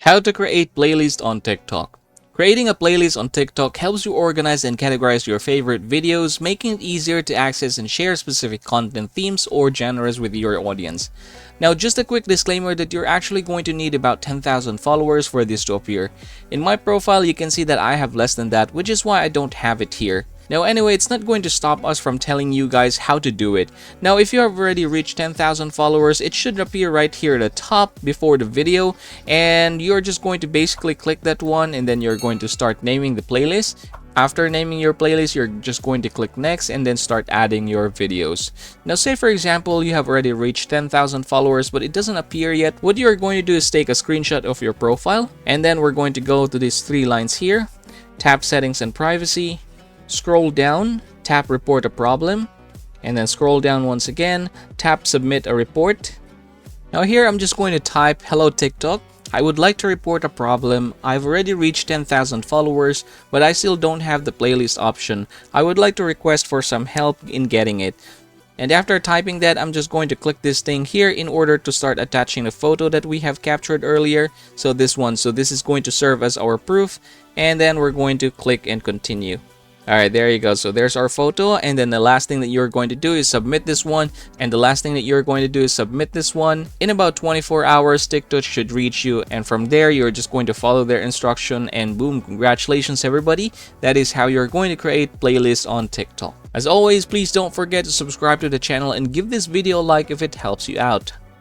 How to create playlist on TikTok. Creating a playlist on TikTok helps you organize and categorize your favorite videos, making it easier to access and share specific content themes or genres with your audience. Now, just a quick disclaimer that you're actually going to need about 10,000 followers for this to appear. In my profile, you can see that I have less than that, which is why I don't have it here. Now anyway, it's not going to stop us from telling you guys how to do it. Now if you have already reached 10,000 followers, it should appear right here at the top before the video, and you're just going to basically click that one, and then you're going to start naming the playlist. After naming your playlist, you're just going to click next and then start adding your videos. Now say for example, you have already reached 10,000 followers but it doesn't appear yet. What you're going to do is take a screenshot of your profile, and then we're going to go to these three lines here, tap settings and privacy, scroll down, tap report a problem, and then scroll down once again, tap submit a report. Now here I'm just going to type, hello TikTok, I would like to report a problem. I've already reached 10,000 followers, but I still don't have the playlist option. I would like to request for some help in getting it. And after typing that, I'm just going to click this thing here in order to start attaching the photo that we have captured earlier. So this one, so this is going to serve as our proof, and then we're going to click and continue. Alright, there you go. So there's our photo, and then the last thing that you're going to do is submit this one, and the last thing that you're going to do is submit this one. In about 24 hours, TikTok should reach you, and from there you're just going to follow their instruction, and boom, congratulations everybody. That is how you're going to create playlists on TikTok. As always, please don't forget to subscribe to the channel and give this video a like if it helps you out.